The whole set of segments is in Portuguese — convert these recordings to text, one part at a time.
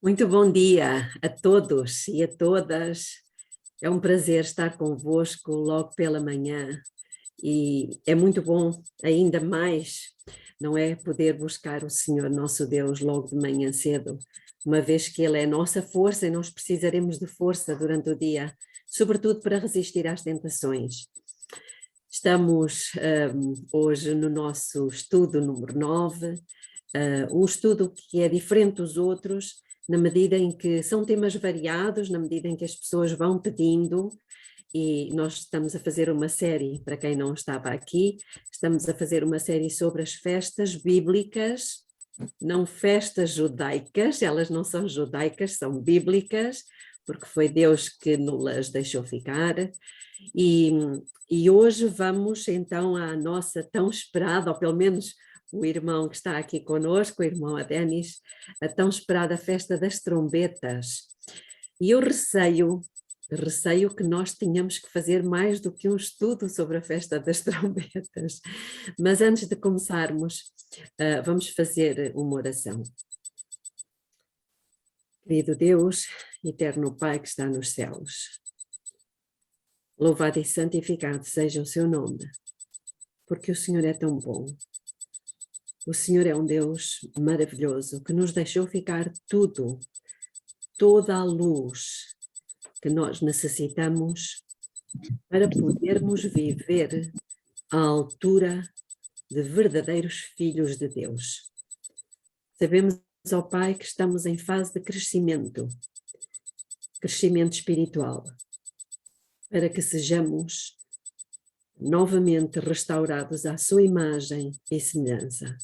Muito bom dia a todos e a todas. É um prazer estar convosco logo pela manhã e é muito bom ainda mais, não é, poder buscar o Senhor nosso Deus logo de manhã cedo, uma vez que Ele é a nossa força e nós precisaremos de força durante o dia, sobretudo para resistir às tentações. Estamos hoje no nosso estudo número 9, um estudo que é diferente dos outros, na medida em que são temas variados, na medida em que as pessoas vão pedindo, e nós estamos a fazer uma série, para quem não estava aqui, estamos a fazer uma série sobre as festas bíblicas, não festas judaicas, elas não são judaicas, são bíblicas, porque foi Deus que nos deixou ficar, e hoje vamos então à nossa tão esperada, ou pelo menos o irmão que está aqui conosco, o irmão Adenis, a tão esperada festa das trombetas. E eu receio que nós tenhamos que fazer mais do que um estudo sobre a festa das trombetas. Mas antes de começarmos, vamos fazer uma oração. Querido Deus, eterno Pai que está nos céus, louvado e santificado seja o seu nome, porque o Senhor é tão bom. O Senhor é um Deus maravilhoso que nos deixou ficar tudo, toda a luz que nós necessitamos para podermos viver à altura de verdadeiros filhos de Deus. Sabemos, ó Pai, que estamos em fase de crescimento espiritual, para que sejamos novamente restaurados à sua imagem e semelhança.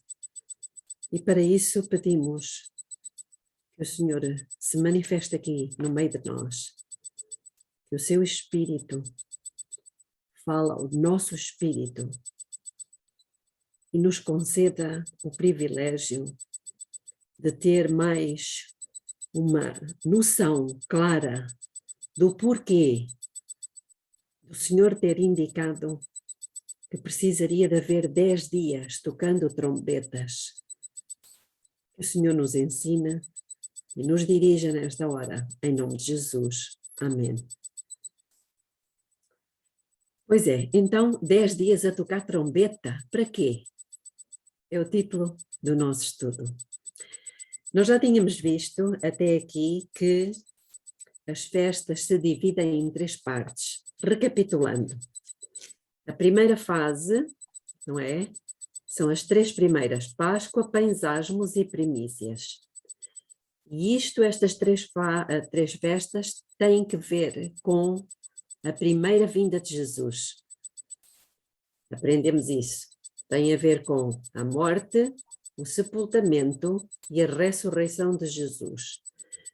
E para isso pedimos que o Senhor se manifeste aqui no meio de nós, que o seu Espírito fala ao nosso Espírito e nos conceda o privilégio de ter mais uma noção clara do porquê do Senhor ter indicado que precisaria de haver 10 dias tocando trombetas. Que o Senhor nos ensina e nos dirija nesta hora, em nome de Jesus. Amém. Pois é, então 10 dias a tocar trombeta, para quê? É o título do nosso estudo. Nós já tínhamos visto até aqui que as festas se dividem em 3 partes. Recapitulando, a primeira fase, não é? São as 3 primeiras, Páscoa, Pães Asmos e Primícias. E estas 3 festas têm que ver com a primeira vinda de Jesus. Aprendemos isso. Tem a ver com a morte, o sepultamento e a ressurreição de Jesus.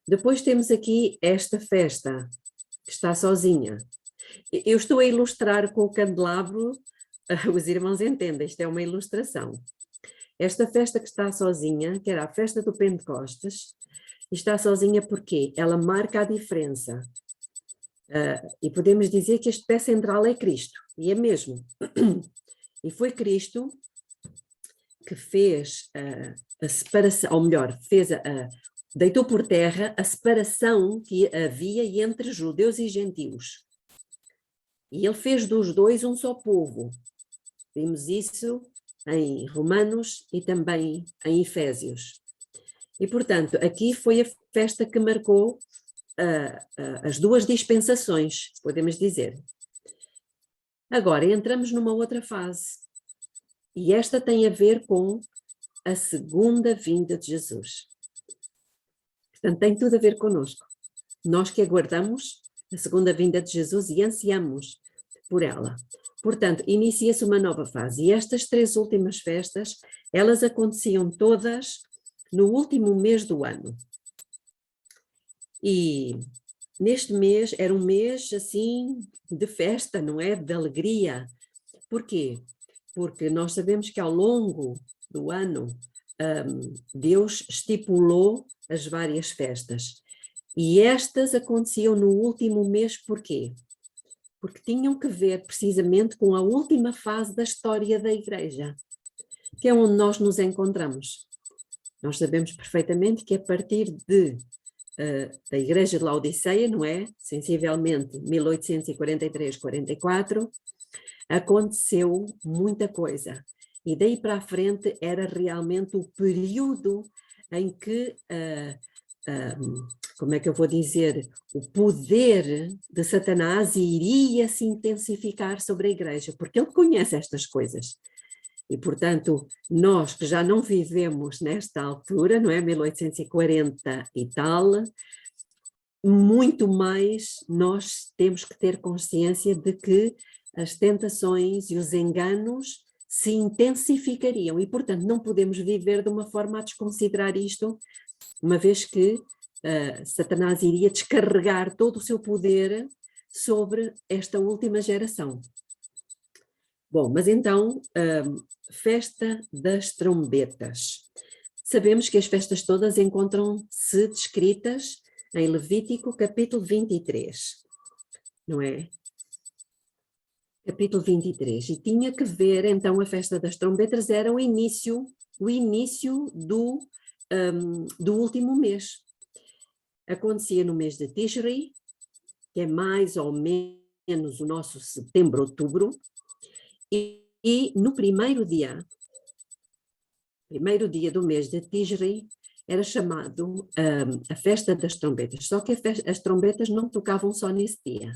Depois temos aqui esta festa, que está sozinha. Eu estou a ilustrar com o candelabro, os irmãos entendem, isto é uma ilustração. Esta festa que está sozinha, que era a festa do Pentecostes, está sozinha porque ela marca a diferença. E podemos dizer que este pé central é Cristo, e é mesmo. E foi Cristo que fez a separação, ou melhor, deitou por terra a separação que havia entre judeus e gentios. E ele fez dos dois um só povo. Vimos isso em Romanos e também em Efésios. E, portanto, aqui foi a festa que marcou as 2 dispensações, podemos dizer. Agora, entramos numa outra fase. E esta tem a ver com a segunda vinda de Jesus. Portanto, tem tudo a ver connosco. Nós que aguardamos a segunda vinda de Jesus e ansiamos por ela. Portanto, inicia-se uma nova fase. E estas 3 últimas festas, elas aconteciam todas no último mês do ano. E neste mês, era um mês assim de festa, não é? De alegria. Porquê? Porque nós sabemos que ao longo do ano Deus estipulou as várias festas. E estas aconteciam no último mês, porquê? Porque tinham que ver precisamente com a última fase da história da Igreja, que é onde nós nos encontramos. Nós sabemos perfeitamente que a partir de da Igreja de Laodiceia, não é? Sensivelmente 1843-44, aconteceu muita coisa. E daí para a frente era realmente o período em que, como é que eu vou dizer, o poder de Satanás iria se intensificar sobre a Igreja, porque ele conhece estas coisas. E, portanto, nós que já não vivemos nesta altura, não é? 1840 e tal, muito mais nós temos que ter consciência de que as tentações e os enganos se intensificariam e, portanto, não podemos viver de uma forma a desconsiderar isto, uma vez que Satanás iria descarregar todo o seu poder sobre esta última geração. Bom, mas então, festa das trombetas. Sabemos que as festas todas encontram-se descritas em Levítico capítulo 23, não é? Capítulo 23, e tinha que ver, então, a festa das trombetas era o início do último mês. Acontecia no mês de Tishri, que é mais ou menos o nosso setembro, outubro, e no primeiro dia do mês de Tishri, era chamado a festa das trombetas, só que as trombetas não tocavam só nesse dia.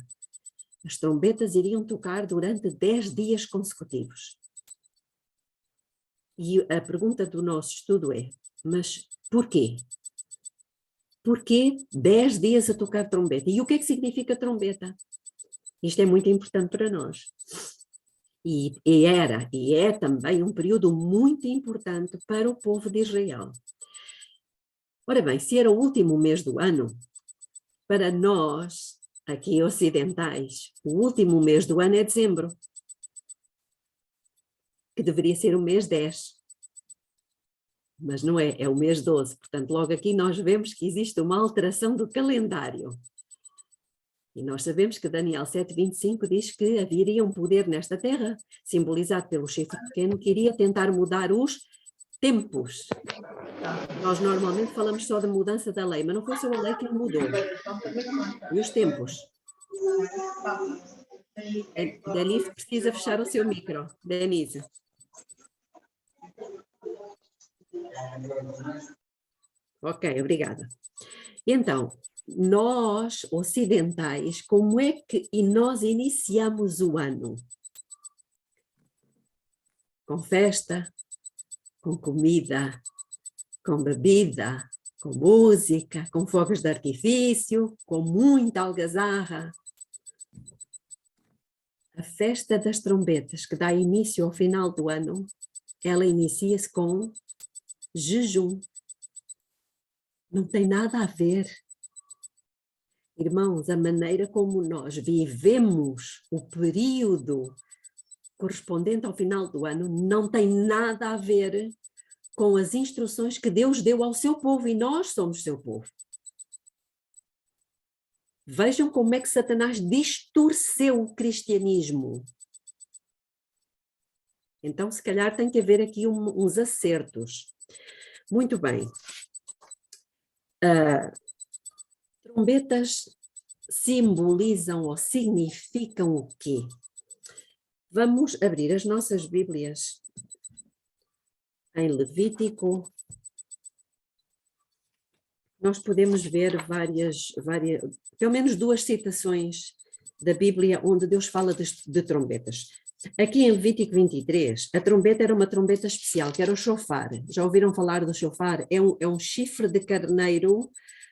As trombetas iriam tocar durante 10 dias consecutivos. E a pergunta do nosso estudo é, mas porquê? Porquê 10 dias a tocar trombeta? E o que é que significa trombeta? Isto é muito importante para nós. E é também um período muito importante para o povo de Israel. Ora bem, se era o último mês do ano, para nós, aqui ocidentais, o último mês do ano é dezembro, que deveria ser o mês 10. Mas não é, é o mês 12. Portanto, logo aqui nós vemos que existe uma alteração do calendário. E nós sabemos que Daniel 7:25 diz que haveria um poder nesta terra, simbolizado pelo chifre pequeno, que iria tentar mudar os tempos. Nós normalmente falamos só de mudança da lei, mas não foi só a lei que mudou. E os tempos. Denise precisa fechar o seu micro. Denise. Ok, obrigada. Então, nós, ocidentais, como é que nós iniciamos o ano? Com festa, com comida, com bebida, com música, com fogos de artifício, com muita algazarra. A festa das trombetas, que dá início ao final do ano, ela inicia-se com jejum. Não tem nada a ver. Irmãos, a maneira como nós vivemos o período correspondente ao final do ano não tem nada a ver com as instruções que Deus deu ao seu povo, e nós somos seu povo. Vejam como é que Satanás distorceu o cristianismo. Então, se calhar tem que haver aqui uns acertos. Muito bem. Trombetas simbolizam ou significam o quê? Vamos abrir as nossas Bíblias em Levítico. Nós podemos ver pelo menos 2 citações da Bíblia onde Deus fala de trombetas. Aqui em Levítico 23, a trombeta era uma trombeta especial, que era o shofar. Já ouviram falar do shofar? É um chifre de carneiro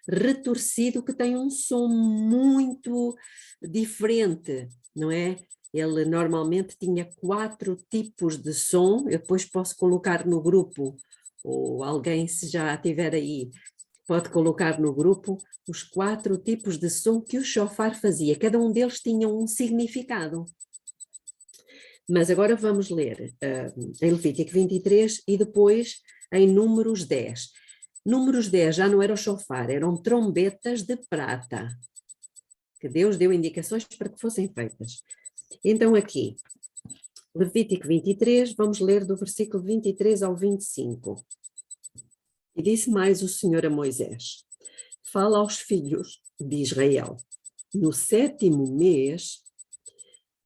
retorcido que tem um som muito diferente, não é? Ele normalmente tinha 4 tipos de som. Eu depois posso colocar no grupo, ou alguém, se já tiver aí, pode colocar no grupo os 4 tipos de som que o shofar fazia. Cada um deles tinha um significado. Mas agora vamos ler em Levítico 23 e depois em Números 10. Números 10 já não era o shofar, eram trombetas de prata, que Deus deu indicações para que fossem feitas. Então aqui, Levítico 23, vamos ler do versículo 23 ao 25. E disse mais o Senhor a Moisés: fala aos filhos de Israel: no 7º mês,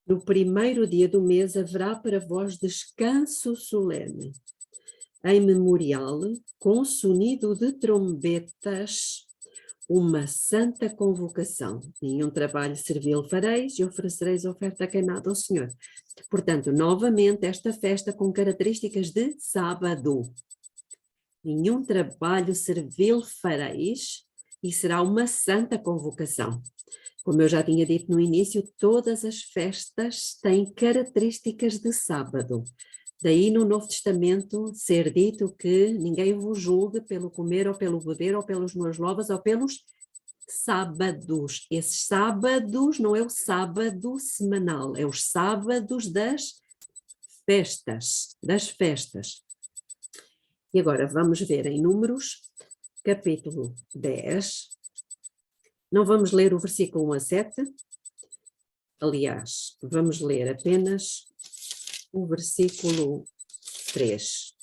no 1º dia do mês, haverá para vós descanso solene, em memorial, com sonido de trombetas, uma santa convocação. Nenhum trabalho servil fareis e oferecereis oferta queimada ao Senhor. Portanto, novamente, esta festa com características de sábado. Nenhum trabalho servil fareis e será uma santa convocação. Como eu já tinha dito no início, todas as festas têm características de sábado. Daí no Novo Testamento ser dito que ninguém vos julgue pelo comer ou pelo beber ou pelos meus lovas ou pelos sábados. Esses sábados não é o sábado semanal, é os sábados das festas. E agora vamos ver em Números, capítulo 10. Não vamos ler o versículo 1 a 7. Aliás, vamos ler apenas o versículo 3.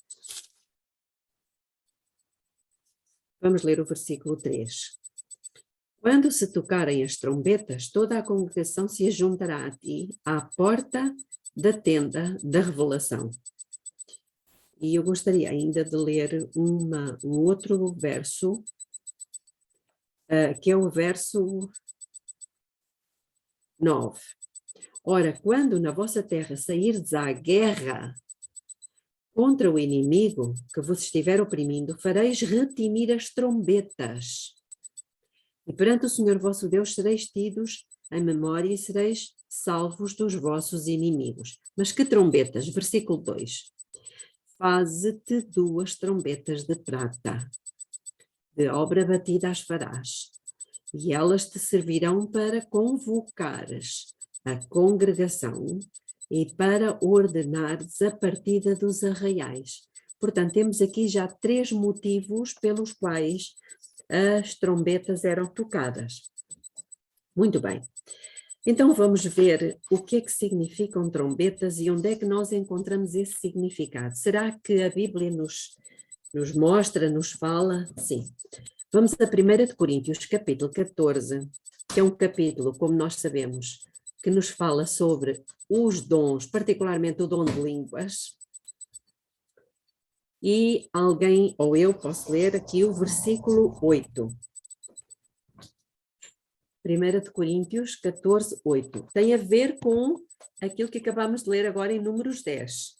Vamos ler o versículo 3. Quando se tocarem as trombetas, toda a congregação se ajuntará a ti à porta da tenda da revelação. E eu gostaria ainda de ler um outro verso, que é o verso 9. Ora, quando na vossa terra sairdes à guerra contra o inimigo que vos estiver oprimindo, fareis retinir as trombetas. E perante o Senhor vosso Deus sereis tidos em memória e sereis salvos dos vossos inimigos. Mas que trombetas? Versículo 2. Faze-te 2 trombetas de prata, de obra batida as farás, e elas te servirão para convocares a congregação e para ordenares a partida dos arraiais. Portanto, temos aqui já 3 motivos pelos quais as trombetas eram tocadas. Muito bem. Então vamos ver o que é que significam trombetas e onde é que nós encontramos esse significado. Será que a Bíblia nos mostra, nos fala? Sim. Vamos a 1 Coríntios, capítulo 14, que é um capítulo, como nós sabemos, que nos fala sobre os dons, particularmente o dom de línguas. E alguém, ou eu, posso ler aqui o versículo 8. 1 Coríntios 14, 8. Tem a ver com aquilo que acabamos de ler agora em Números 10.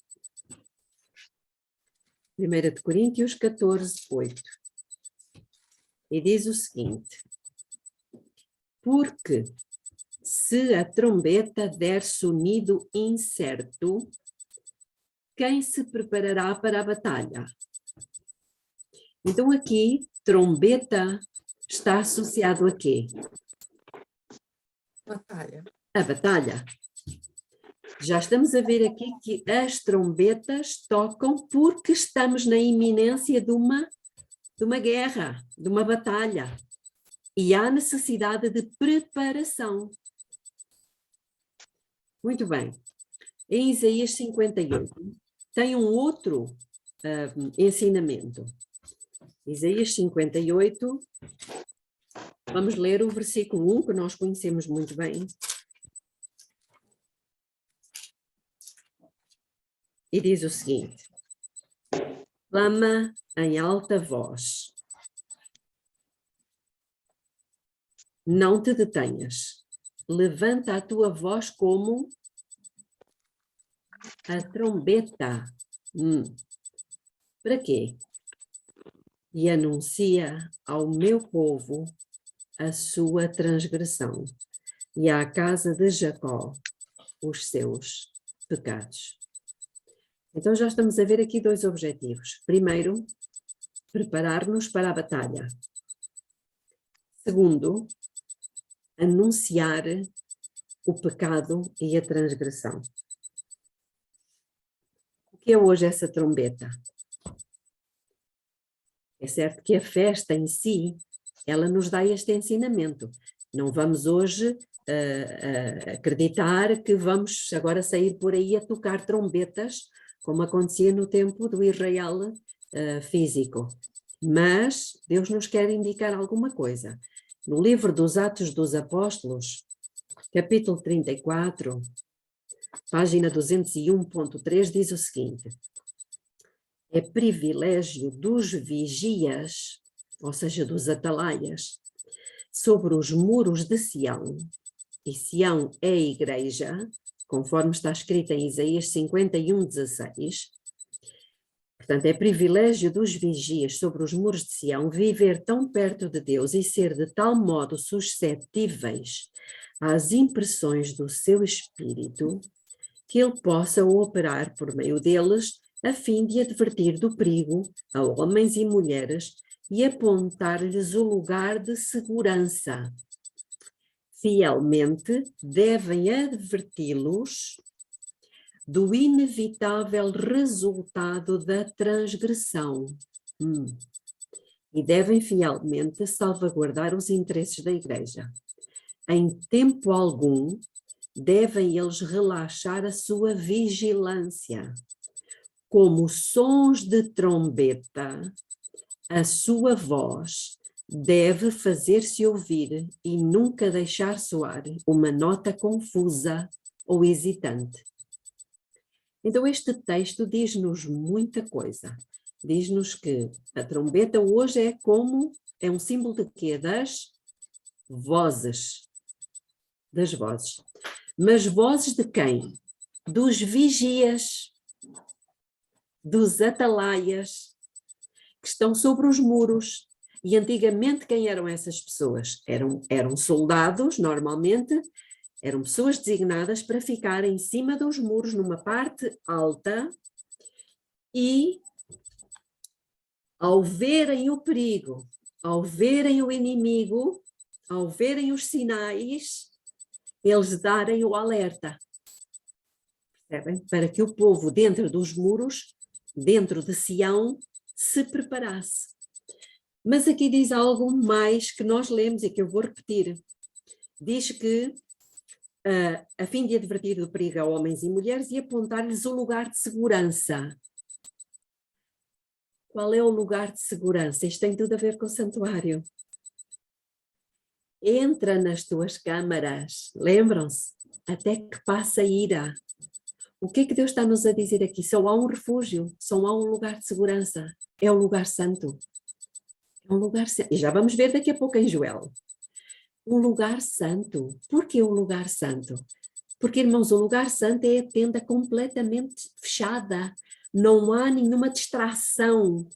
1 Coríntios 14, 8. E diz o seguinte: porque se a trombeta der sonido incerto, quem se preparará para a batalha? Então aqui, trombeta está associado a quê? Batalha. A batalha. Já estamos a ver aqui que as trombetas tocam porque estamos na iminência de uma guerra, de uma batalha. E há necessidade de preparação. Muito bem. Em Isaías 58, tem um outro ensinamento. Isaías 58, vamos ler o versículo 1, que nós conhecemos muito bem. E diz o seguinte: clama em alta voz, não te detenhas, levanta a tua voz como a trombeta. Para quê? E anuncia ao meu povo a sua transgressão e à casa de Jacó os seus pecados. Então já estamos a ver aqui 2 objetivos. Primeiro, preparar-nos para a batalha. Segundo, anunciar o pecado e a transgressão. O que é hoje essa trombeta? É certo que a festa em si, ela nos dá este ensinamento. Não vamos hoje acreditar que vamos agora sair por aí a tocar trombetas, como acontecia no tempo do Israel físico. Mas Deus nos quer indicar alguma coisa. No livro dos Atos dos Apóstolos, capítulo 34, página 201.3, diz o seguinte: é privilégio dos vigias, ou seja, dos atalaias, sobre os muros de Sião, e Sião é a igreja, conforme está escrito em Isaías 51:16. Portanto, é privilégio dos vigias sobre os muros de Sião viver tão perto de Deus e ser de tal modo suscetíveis às impressões do seu espírito, que ele possa operar por meio deles, a fim de advertir do perigo a homens e mulheres e apontar-lhes o lugar de segurança. Fielmente devem adverti-los do inevitável resultado da transgressão. E devem fielmente salvaguardar os interesses da igreja. Em tempo algum, devem eles relaxar a sua vigilância. Como sons de trombeta, a sua voz deve fazer-se ouvir e nunca deixar soar uma nota confusa ou hesitante. Então este texto diz-nos muita coisa. Diz-nos que a trombeta hoje é um símbolo de quê? Das vozes. Das vozes. Mas vozes de quem? Dos vigias, dos atalaias, que estão sobre os muros. E antigamente quem eram essas pessoas? Eram soldados, normalmente, eram pessoas designadas para ficar em cima dos muros, numa parte alta, e ao verem o perigo, ao verem o inimigo, ao verem os sinais, eles darem o alerta. Percebem? Para que o povo dentro dos muros, dentro de Sião, se preparasse. Mas aqui diz algo mais que nós lemos e que eu vou repetir. Diz que a fim de advertir do perigo a homens e mulheres e apontar-lhes o lugar de segurança. Qual é o lugar de segurança? Isto tem tudo a ver com o santuário. Entra nas tuas câmaras, lembram-se? Até que passa a ira. O que é que Deus está-nos a dizer aqui? Só há um refúgio, só há um lugar de segurança. É o lugar santo. É um lugar santo. E já vamos ver daqui a pouco em Joel. Um lugar santo. Por que um lugar santo? Porque, irmãos, o lugar santo é a tenda completamente fechada. Não há nenhuma distração,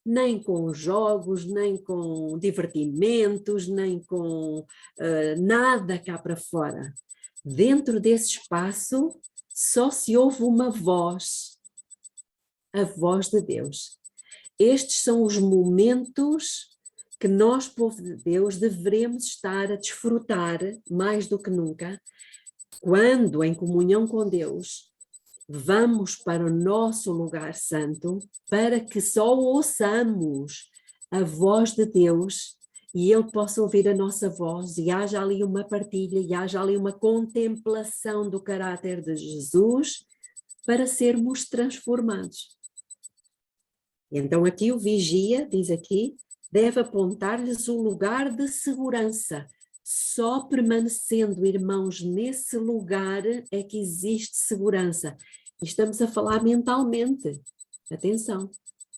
nem com jogos, nem com divertimentos, nem com nada cá para fora. Dentro desse espaço só se ouve uma voz, a voz de Deus. Estes são os momentos que nós, povo de Deus, devemos estar a desfrutar mais do que nunca, quando, em comunhão com Deus, vamos para o nosso lugar santo, para que só ouçamos a voz de Deus e Ele possa ouvir a nossa voz e haja ali uma partilha e haja ali uma contemplação do caráter de Jesus para sermos transformados. Então aqui o vigia, diz aqui, deve apontar-lhes o lugar de segurança. Só permanecendo, irmãos, nesse lugar é que existe segurança. E estamos a falar mentalmente. Atenção,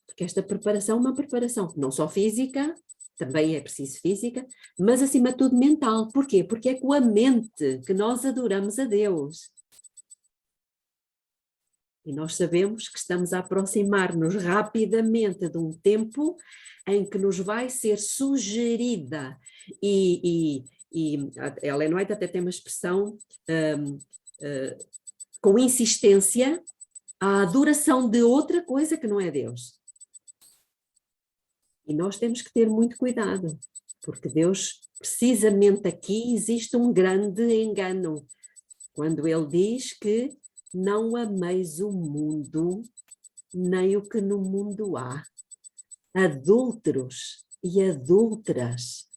porque esta preparação é uma preparação não só física, também é preciso física, mas acima de tudo mental. Porquê? Porque é com a mente que nós adoramos a Deus. E nós sabemos que estamos a aproximar-nos rapidamente de um tempo em que nos vai ser sugerida e a Ellen White até tem uma expressão com insistência a adoração de outra coisa que não é Deus. E nós temos que ter muito cuidado, porque Deus, precisamente aqui, existe um grande engano, quando Ele diz que não ameis o mundo, nem o que no mundo há. Adúlteros e adúlteras.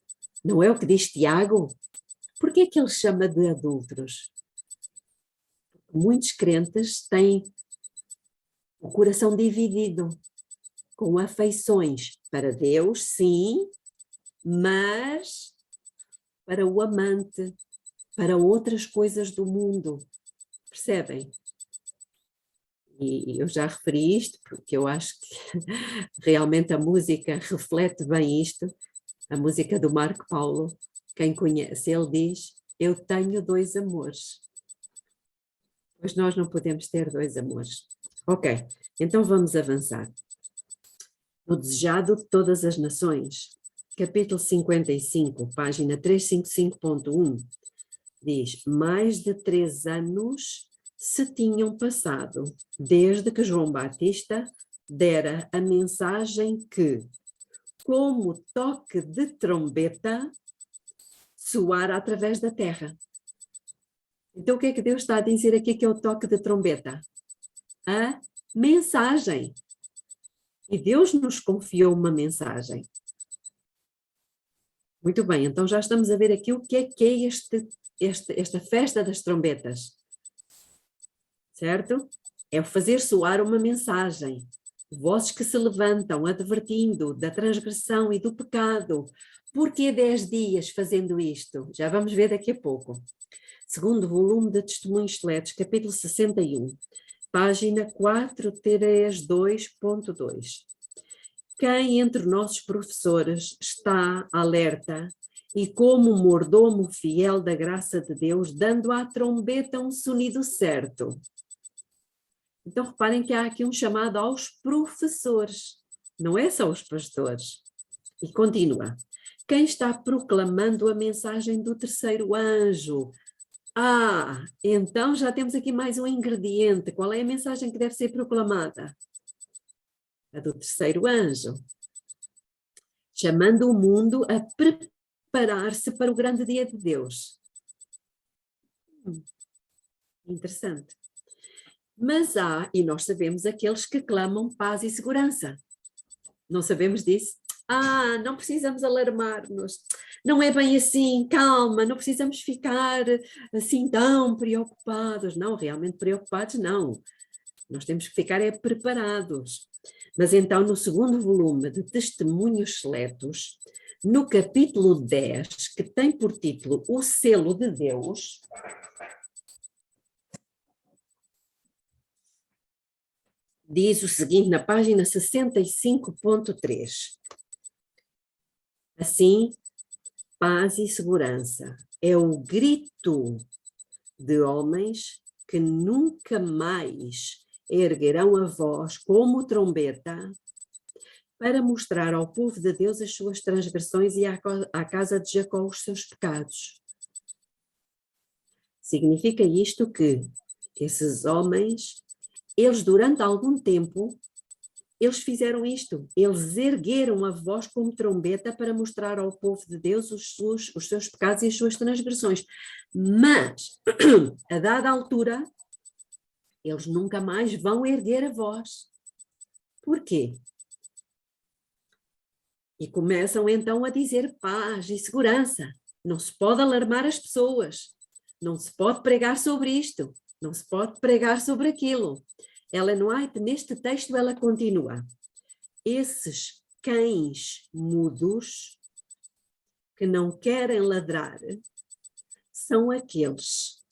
Não é o que diz Tiago? Por que é que ele chama de adúlteros? Muitos crentes têm o coração dividido. com afeições para Deus, sim, mas para o amante, para outras coisas do mundo. Percebem? E eu já referi isto, porque eu acho que realmente a música reflete bem isto. A música do Marco Paulo, quem conhece, ele diz: eu tenho dois amores. Pois nós não podemos ter dois amores. Ok, então vamos avançar. O desejado de todas as nações, capítulo 55, página 355.1, diz: mais de 3 anos se tinham passado desde que João Batista dera a mensagem que, como toque de trombeta, soara através da terra. Então o que é que Deus está a dizer aqui que é o toque de trombeta? A mensagem. E Deus nos confiou uma mensagem. Muito bem, então já estamos a ver aqui o que é esta festa das trombetas. Certo? É o fazer soar uma mensagem. Vozes que se levantam advertindo da transgressão e do pecado. Por que 10 dias fazendo isto? Já vamos ver daqui a pouco. Segundo volume de Testemunhos Seletos, capítulo 61, página 432.2. Quem entre nossos professores está alerta e como mordomo fiel da graça de Deus, dando à trombeta um sonido certo? Então reparem que há aqui um chamado aos professores, não é só os pastores. E continua: quem está proclamando a mensagem do terceiro anjo? Então já temos aqui mais um ingrediente. Qual é a mensagem que deve ser proclamada? A do terceiro anjo. Chamando o mundo a preparar-se para o grande dia de Deus. Interessante. Mas e nós sabemos aqueles que clamam paz e segurança. Não sabemos disso? Não precisamos alarmar-nos. Não é bem assim, calma, não precisamos ficar assim tão preocupados. Não, realmente preocupados não. Nós temos que ficar preparados. Mas então, no segundo volume de Testemunhos Seletos, no capítulo 10, que tem por título O Selo de Deus, diz o seguinte na página 65.3. Assim, paz e segurança é o grito de homens que nunca mais erguerão a voz como trombeta para mostrar ao povo de Deus as suas transgressões e à casa de Jacó os seus pecados. Significa isto que esses homens, eles durante algum tempo, eles fizeram isto, eles ergueram a voz como trombeta para mostrar ao povo de Deus os seus pecados e as suas transgressões. Mas, a dada altura, eles nunca mais vão erguer a voz. Por quê? E começam então a dizer paz e segurança. Não se pode alarmar as pessoas. Não se pode pregar sobre isto. Não se pode pregar sobre aquilo. Ellen White, neste texto, ela continua: esses cães mudos que não querem ladrar são aqueles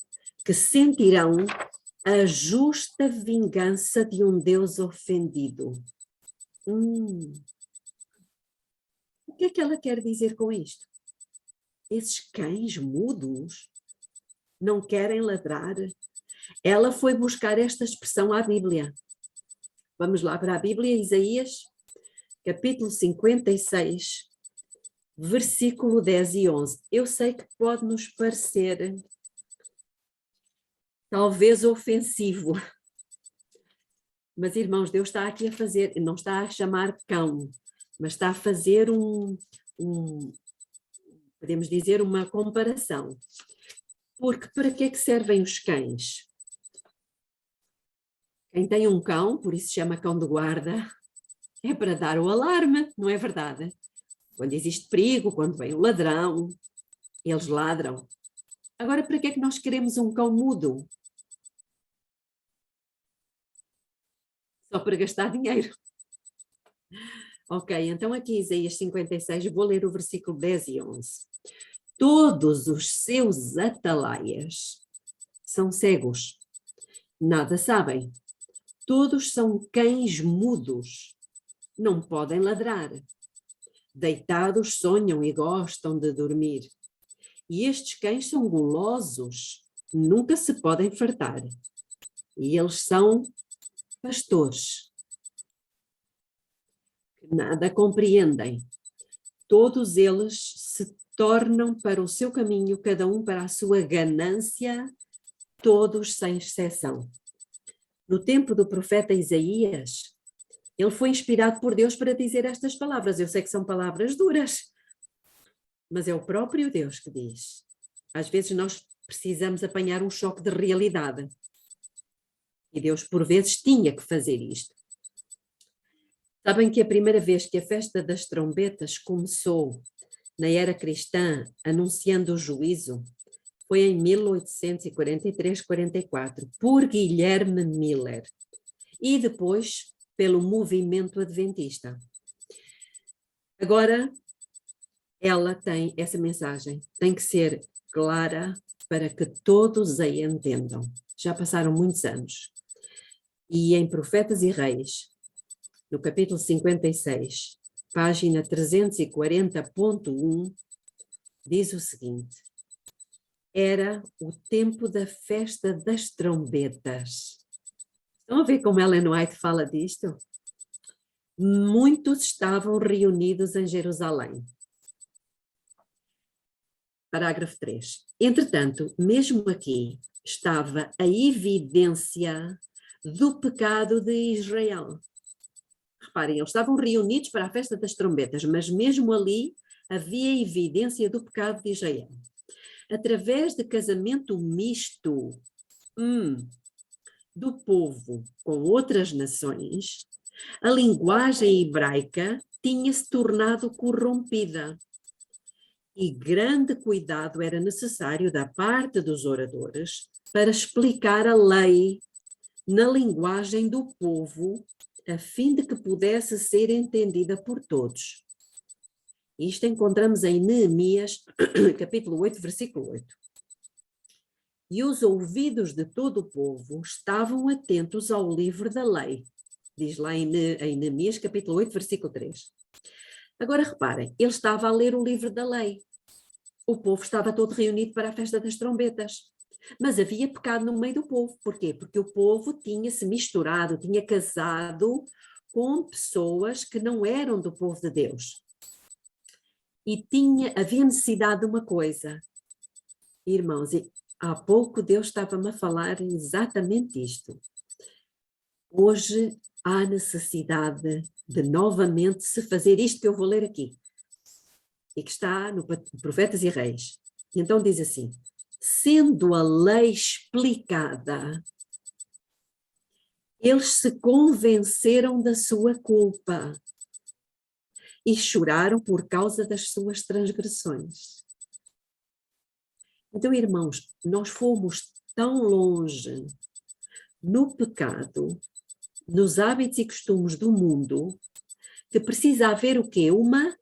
que sentirão a justa vingança de um Deus ofendido. O que é que ela quer dizer com isto? Esses cães mudos não querem ladrar? Ela foi buscar esta expressão à Bíblia. Vamos lá para a Bíblia, Isaías, capítulo 56, versículo 10 e 11. Eu sei que pode nos parecer talvez ofensivo, mas irmãos, Deus está aqui a fazer, não está a chamar cão, mas está a fazer podemos dizer, uma comparação. Porque para que é que servem os cães? Quem tem um cão, por isso se chama cão de guarda, é para dar o alarme, não é verdade? Quando existe perigo, quando vem o ladrão, eles ladram. Agora, para que é que nós queremos um cão mudo? Só para gastar dinheiro. Ok, então aqui Isaías 56, vou ler o versículo 10 e 11. Todos os seus atalaias são cegos, nada sabem. Todos são cães mudos, não podem ladrar. Deitados sonham e gostam de dormir. E estes cães são gulosos, nunca se podem fartar. E eles são pastores, que nada compreendem. Todos eles se tornam para o seu caminho, cada um para a sua ganância, todos sem exceção. No tempo do profeta Isaías, ele foi inspirado por Deus para dizer estas palavras. Eu sei que são palavras duras, mas é o próprio Deus que diz. Às vezes nós precisamos apanhar um choque de realidade. E Deus, por vezes, tinha que fazer isto. Sabem que a primeira vez que a festa das trombetas começou na era cristã, anunciando o juízo, foi em 1843-44, por Guilherme Miller, e depois pelo movimento adventista. Agora, ela tem essa mensagem, tem que ser clara para que todos a entendam. Já passaram muitos anos. E em Profetas e Reis, no capítulo 56, página 340.1, diz o seguinte: era o tempo da festa das trombetas. Estão a ver como Ellen White fala disto? Muitos estavam reunidos em Jerusalém. Parágrafo 3. Entretanto, mesmo aqui estava a evidência do pecado de Israel. Reparem, eles estavam reunidos para a festa das trombetas, mas mesmo ali havia evidência do pecado de Israel. Através de casamento misto do povo com outras nações, a linguagem hebraica tinha se tornado corrompida. E grande cuidado era necessário da parte dos oradores para explicar a lei na linguagem do povo, a fim de que pudesse ser entendida por todos. Isto encontramos em Neemias, capítulo 8, versículo 8. E os ouvidos de todo o povo estavam atentos ao livro da lei. Diz lá em Neemias, capítulo 8, versículo 3. Agora reparem, ele estava a ler o livro da lei. O povo estava todo reunido para a festa das trombetas. Mas havia pecado no meio do povo. Porquê? Porque o povo tinha se misturado, tinha casado com pessoas que não eram do povo de Deus. E havia necessidade de uma coisa. Irmãos, há pouco Deus estava-me a falar exatamente isto. Hoje há necessidade de novamente se fazer isto que eu vou ler aqui. E que está no Profetas e Reis. E então diz assim: sendo a lei explicada, eles se convenceram da sua culpa e choraram por causa das suas transgressões. Então, irmãos, nós fomos tão longe no pecado, nos hábitos e costumes do mundo, que precisa haver o quê? Uma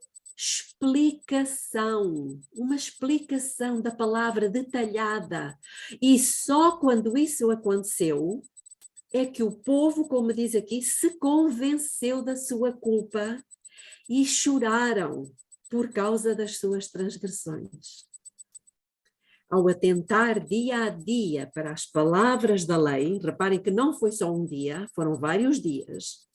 explicação da palavra detalhada. E só quando isso aconteceu é que o povo, como diz aqui, se convenceu da sua culpa e choraram por causa das suas transgressões. Ao atentar dia a dia para as palavras da lei, reparem que não foi só um dia, foram vários dias,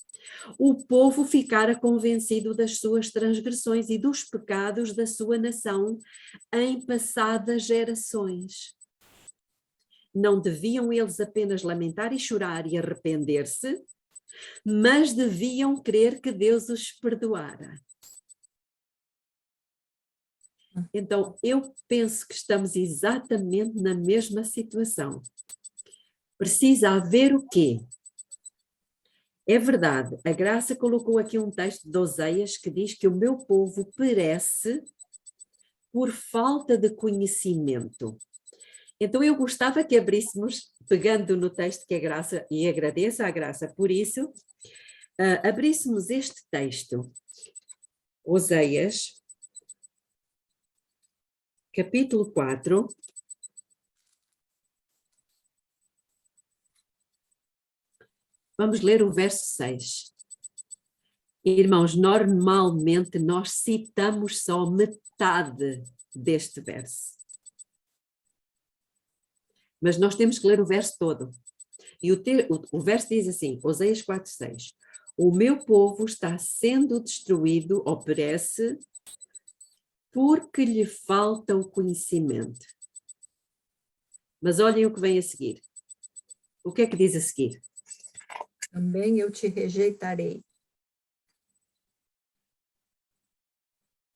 o povo ficara convencido das suas transgressões e dos pecados da sua nação em passadas gerações. Não deviam eles apenas lamentar e chorar e arrepender-se, mas deviam crer que Deus os perdoara. Então, eu penso que estamos exatamente na mesma situação. Precisa haver o quê? É verdade, a Graça colocou aqui um texto de Oseias que diz que o meu povo perece por falta de conhecimento. Então eu gostava que abríssemos, pegando no texto que a Graça, e agradeço à Graça por isso, abríssemos este texto, Oséias, capítulo 4, vamos ler o verso 6. Irmãos, normalmente nós citamos só metade deste verso. Mas nós temos que ler o verso todo. E o verso diz assim, Oséias 4:6. O meu povo está sendo destruído, ou perece, porque lhe falta o conhecimento. Mas olhem o que vem a seguir. O que é que diz a seguir? Também eu te rejeitarei,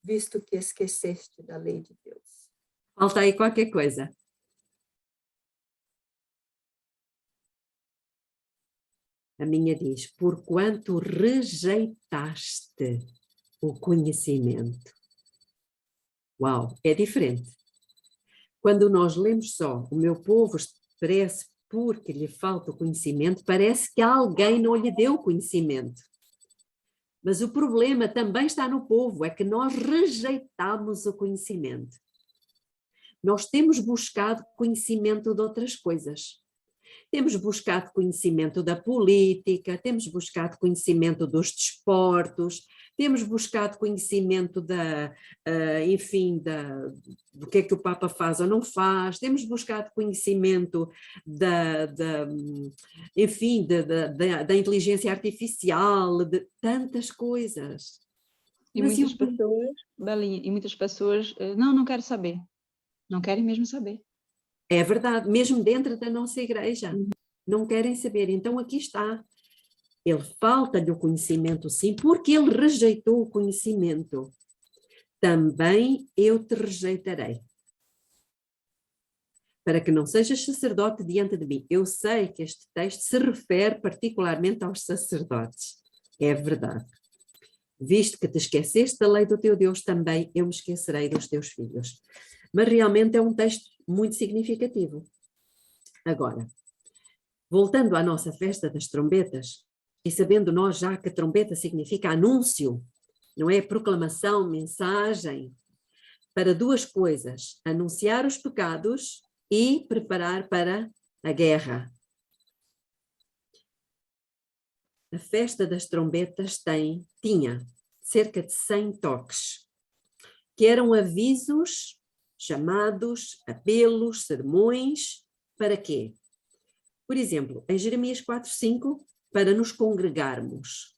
visto que esqueceste da lei de Deus. Falta aí qualquer coisa. A minha diz, porquanto rejeitaste o conhecimento. Uau, é diferente. Quando nós lemos só, o meu povo perece porque lhe falta o conhecimento, parece que alguém não lhe deu o conhecimento. Mas o problema também está no povo, é que nós rejeitamos o conhecimento. Nós temos buscado conhecimento de outras coisas. Temos buscado conhecimento da política, temos buscado conhecimento dos desportos, temos buscado conhecimento do que é que o Papa faz ou não faz, temos buscado conhecimento da inteligência artificial, de tantas coisas. E muitas pessoas, Belinha, não quero saber. Não querem mesmo saber. É verdade, mesmo dentro da nossa igreja, não querem saber. Então aqui está, ele falta-lhe o conhecimento sim, porque ele rejeitou o conhecimento. Também eu te rejeitarei, para que não sejas sacerdote diante de mim. Eu sei que este texto se refere particularmente aos sacerdotes, é verdade. Visto que te esqueceste da lei do teu Deus, também eu me esquecerei dos teus filhos. Mas realmente é um texto muito significativo. Agora, voltando à nossa festa das trombetas, e sabendo nós já que trombeta significa anúncio, não é? Proclamação, mensagem, para duas coisas, anunciar os pecados e preparar para a guerra. A festa das trombetas tinha cerca de 100 toques, que eram avisos, chamados, apelos, sermões, para quê? Por exemplo, em Jeremias 4:5, para nos congregarmos.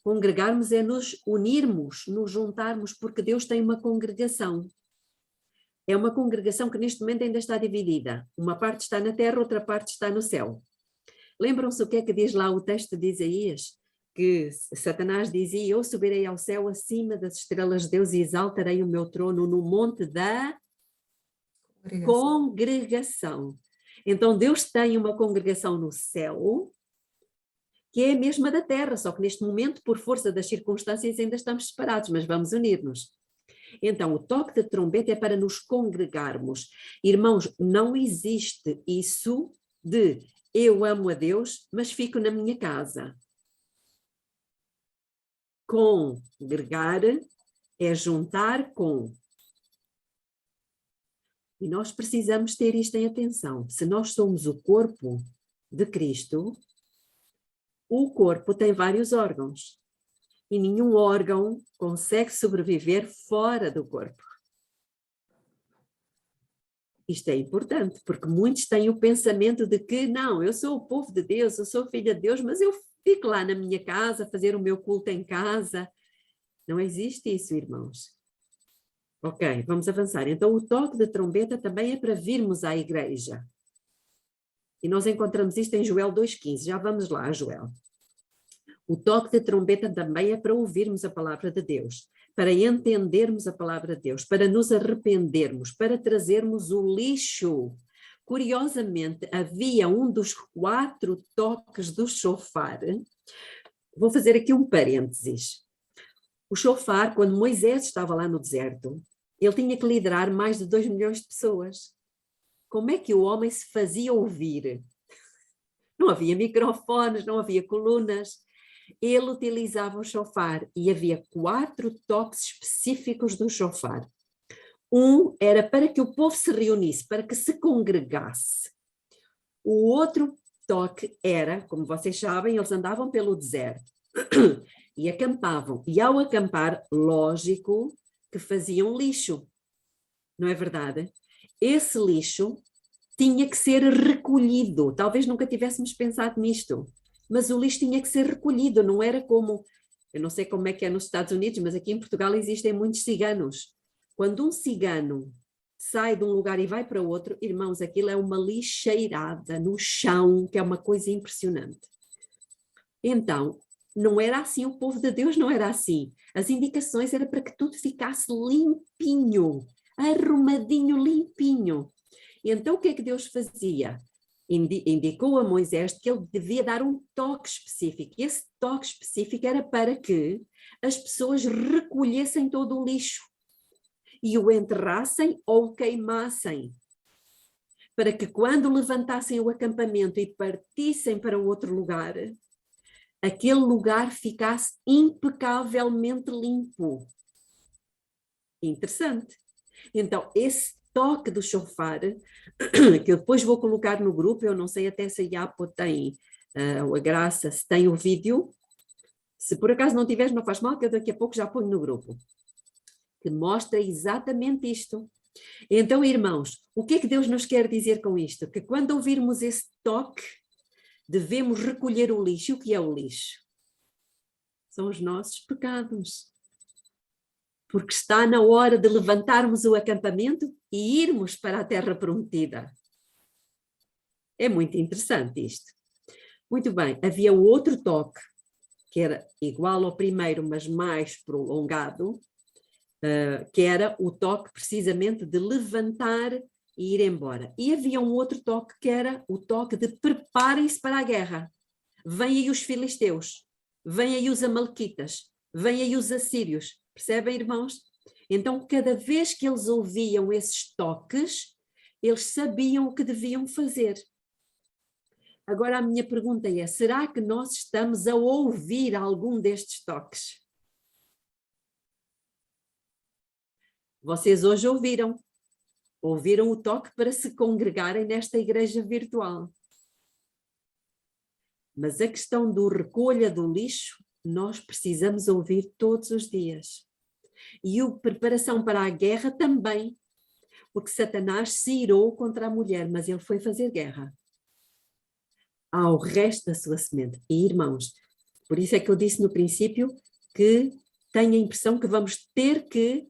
Congregarmos é nos unirmos, nos juntarmos, porque Deus tem uma congregação. É uma congregação que neste momento ainda está dividida. Uma parte está na terra, outra parte está no céu. Lembram-se o que é que diz lá o texto de Isaías? Que Satanás dizia, eu subirei ao céu acima das estrelas de Deus e exaltarei o meu trono no monte da congregação. Então Deus tem uma congregação no céu, que é a mesma da terra, só que neste momento, por força das circunstâncias, ainda estamos separados, mas vamos unir-nos. Então, o toque de trombeta é para nos congregarmos. Irmãos, não existe isso de eu amo a Deus, mas fico na minha casa. Congregar é juntar com. E nós precisamos ter isto em atenção. Se nós somos o corpo de Cristo, o corpo tem vários órgãos. E nenhum órgão consegue sobreviver fora do corpo. Isto é importante, porque muitos têm o pensamento de que, não, eu sou o povo de Deus, eu sou filha de Deus, mas eu fico lá na minha casa, fazer o meu culto em casa. Não existe isso, irmãos. Ok, vamos avançar. Então, o toque de trombeta também é para virmos à igreja. E nós encontramos isto em Joel 2,15. Já vamos lá, Joel. O toque de trombeta também é para ouvirmos a palavra de Deus, para entendermos a palavra de Deus, para nos arrependermos, para trazermos o lixo. Curiosamente, havia um dos 4 toques do shofar. Vou fazer aqui um parênteses. O shofar, quando Moisés estava lá no deserto, ele tinha que liderar mais de 2 milhões de pessoas. Como é que o homem se fazia ouvir? Não havia microfones, não havia colunas. ele utilizava o shofar e havia 4 toques específicos do shofar. Um era para que o povo se reunisse, para que se congregasse. O outro toque era, como vocês sabem, eles andavam pelo deserto e acampavam. E ao acampar, lógico que faziam lixo, não é verdade? Esse lixo tinha que ser recolhido. Talvez nunca tivéssemos pensado nisto, mas o lixo tinha que ser recolhido, não era como, eu não sei como é que é nos Estados Unidos, mas aqui em Portugal existem muitos ciganos. Quando um cigano sai de um lugar e vai para outro, irmãos, aquilo é uma lixeirada no chão, que é uma coisa impressionante. Então, não era assim, o povo de Deus não era assim. As indicações eram para que tudo ficasse limpinho, arrumadinho, limpinho. E então o que é que Deus fazia? Indicou a Moisés que ele devia dar um toque específico. E esse toque específico era para que as pessoas recolhessem todo o lixo e o enterrassem ou o queimassem, para que quando levantassem o acampamento e partissem para outro lugar, aquele lugar ficasse impecavelmente limpo. Interessante. Então, esse toque do shofar, que eu depois vou colocar no grupo, eu não sei até se a Iapo tem a graça, se tem o vídeo. Se por acaso não tiveres, não faz mal, que eu daqui a pouco já ponho no grupo, que mostra exatamente isto. Então, irmãos, o que é que Deus nos quer dizer com isto? Que quando ouvirmos esse toque, devemos recolher o lixo. O que é o lixo? São os nossos pecados. Porque está na hora de levantarmos o acampamento e irmos para a terra prometida. É muito interessante isto. Muito bem, havia outro toque, que era igual ao primeiro, mas mais prolongado, que era o toque precisamente de levantar e ir embora. E havia um outro toque que era o toque de preparem-se para a guerra. Vêm aí os filisteus, vêm aí os amalequitas, vêm aí os assírios. Percebem, irmãos? Então, cada vez que eles ouviam esses toques, eles sabiam o que deviam fazer. Agora a minha pergunta é, será que nós estamos a ouvir algum destes toques? Vocês hoje ouviram o toque para se congregarem nesta igreja virtual. Mas a questão do recolha do lixo, nós precisamos ouvir todos os dias. E a preparação para a guerra também, porque Satanás se irou contra a mulher, mas ele foi fazer guerra ao resto da sua semente. E irmãos, por isso é que eu disse no princípio que tenho a impressão que vamos ter que,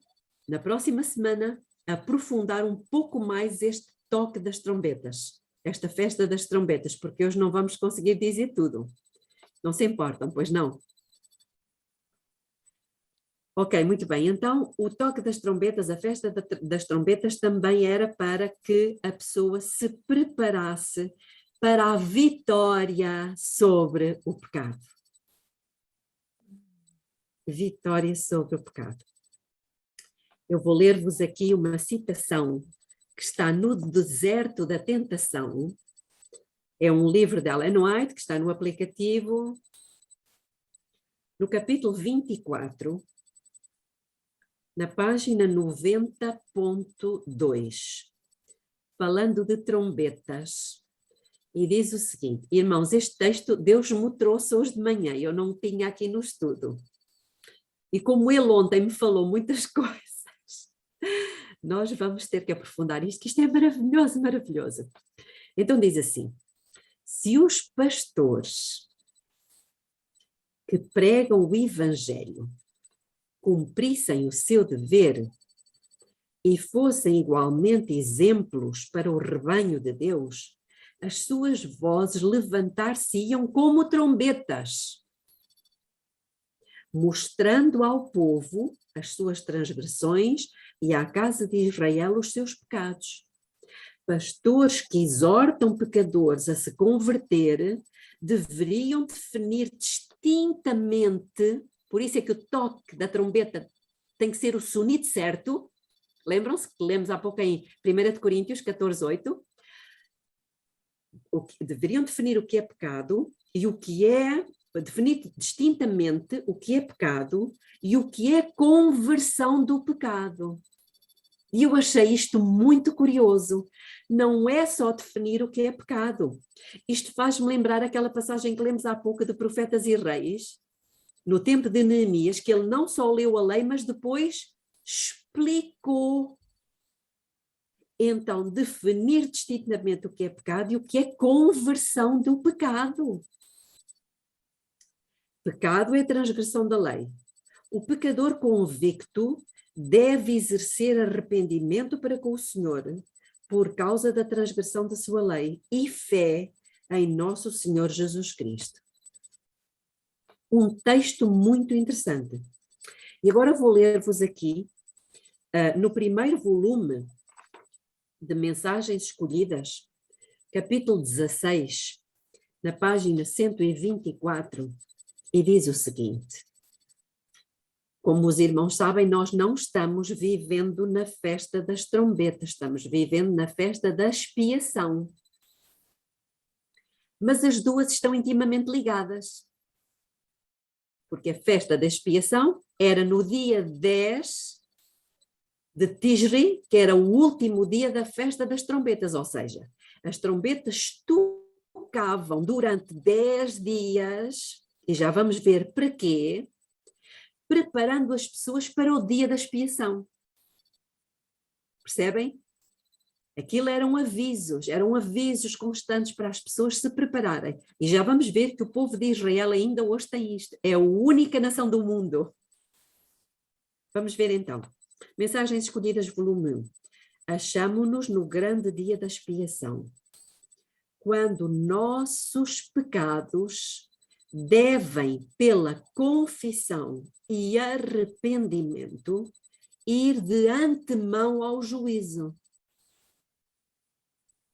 na próxima semana, aprofundar um pouco mais este toque das trombetas, esta festa das trombetas, porque hoje não vamos conseguir dizer tudo. Não se importam, pois não? Ok, muito bem. Então, o toque das trombetas, a festa das trombetas também era para que a pessoa se preparasse para a vitória sobre o pecado. Vitória sobre o pecado. Eu vou ler-vos aqui uma citação que está no Deserto da Tentação. É um livro de Ellen White, que está no aplicativo, no capítulo 24, na página 90.2, falando de trombetas. E diz o seguinte, irmãos, este texto Deus me trouxe hoje de manhã, eu não o tinha aqui no estudo. E como ele ontem me falou muitas coisas, nós vamos ter que aprofundar isto, que isto é maravilhoso, maravilhoso. Então diz assim, se os pastores que pregam o Evangelho cumprissem o seu dever e fossem igualmente exemplos para o rebanho de Deus, as suas vozes levantar-se-iam como trombetas, mostrando ao povo as suas transgressões e à casa de Israel os seus pecados. Pastores que exortam pecadores a se converter deveriam definir distintamente, por isso é que o toque da trombeta tem que ser o sonido certo. Lembram-se que lemos há pouco em 1 Coríntios 14:8? Deveriam definir o que é pecado e o que é definir distintamente o que é pecado e o que é conversão do pecado. E eu achei isto muito curioso. Não é só definir o que é pecado. Isto faz-me lembrar aquela passagem que lemos há pouco de Profetas e Reis, no tempo de Neemias, que ele não só leu a lei, mas depois explicou. Então, definir distintamente o que é pecado e o que é conversão do pecado. Pecado é a transgressão da lei. O pecador convicto deve exercer arrependimento para com o Senhor por causa da transgressão da sua lei e fé em nosso Senhor Jesus Cristo. Um texto muito interessante. E agora vou ler-vos aqui, no primeiro volume de Mensagens Escolhidas, capítulo 16, na página 124, e diz o seguinte: como os irmãos sabem, nós não estamos vivendo na festa das trombetas, estamos vivendo na festa da expiação. Mas as duas estão intimamente ligadas. Porque a festa da expiação era no dia 10 de Tisri, que era o último dia da festa das trombetas, ou seja, as trombetas tocavam durante 10 dias, e já vamos ver para quê, preparando as pessoas para o dia da expiação. Percebem? Aquilo eram avisos constantes para as pessoas se prepararem. E já vamos ver que o povo de Israel ainda hoje tem isto. É a única nação do mundo. Vamos ver então. Mensagens Escolhidas, volume 1. Achamo-nos no grande dia da expiação, quando nossos pecados devem, pela confissão e arrependimento, ir de antemão ao juízo.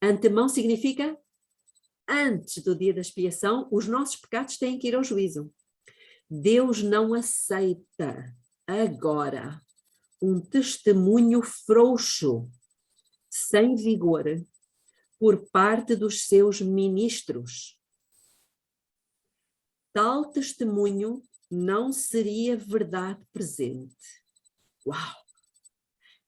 Antemão significa antes do dia da expiação, os nossos pecados têm que ir ao juízo. Deus não aceita agora um testemunho frouxo, sem vigor, por parte dos seus ministros. Tal testemunho não seria verdade presente. Uau!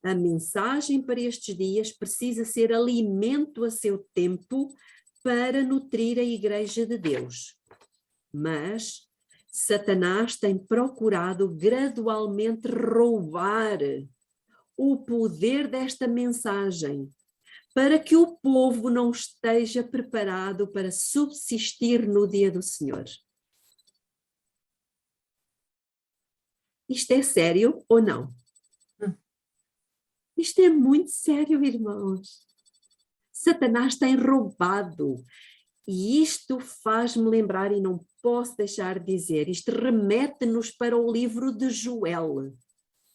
A mensagem para estes dias precisa ser alimento a seu tempo para nutrir a Igreja de Deus. Mas Satanás tem procurado gradualmente roubar o poder desta mensagem para que o povo não esteja preparado para subsistir no dia do Senhor. Isto é sério ou não? Isto é muito sério, irmãos. Satanás tem roubado. E isto faz-me lembrar, e não posso deixar de dizer, isto remete-nos para o livro de Joel,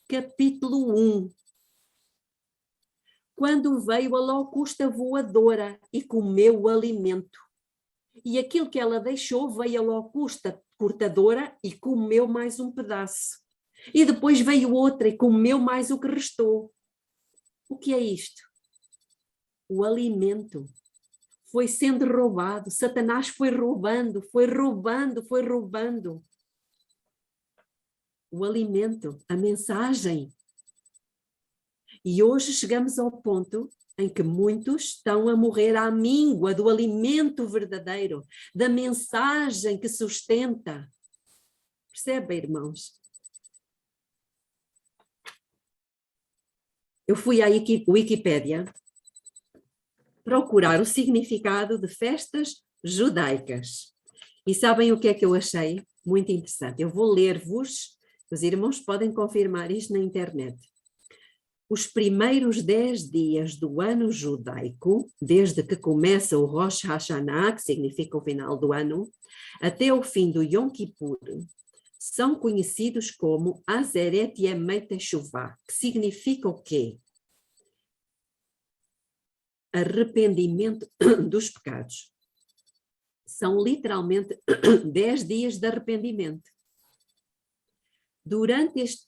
capítulo 1. Quando veio a locusta voadora e comeu o alimento. E aquilo que ela deixou, veio a locusta cortadora e comeu mais um pedaço. E depois veio outra e comeu mais o que restou. O que é isto? O alimento foi sendo roubado. Satanás foi roubando. O alimento, a mensagem. E hoje chegamos ao ponto em que muitos estão a morrer à míngua do alimento verdadeiro, da mensagem que sustenta. Percebem, irmãos? Eu fui à Wikipédia procurar o significado de festas judaicas. E sabem o que é que eu achei? Muito interessante. Eu vou ler-vos, os irmãos podem confirmar isto na internet. Os primeiros 10 dias do ano judaico, desde que começa o Rosh Hashanah, que significa o final do ano, até o fim do Yom Kippur, são conhecidos como Azeret Yemei Teshuvah, que significa o quê? Arrependimento dos pecados. São literalmente 10 dias de arrependimento. Durante este